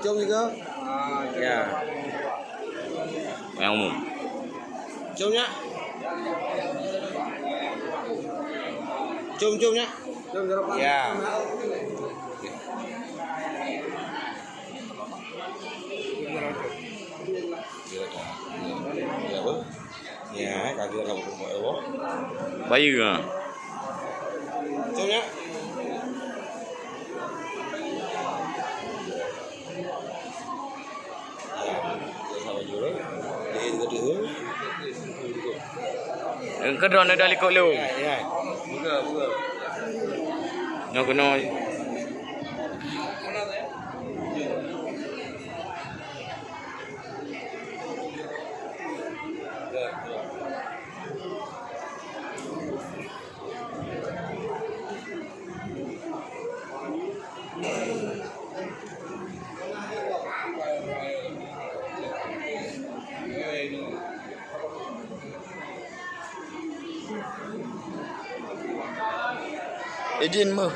Jom juga. Ya. Yang umum. Jomnya. Jom-jomnya. Ya. Ya, kaki kamu buat Bayu ke? Jomnya. Kedua nak dalik kau lu. Ya. Buka. Nak kena. Izin mah.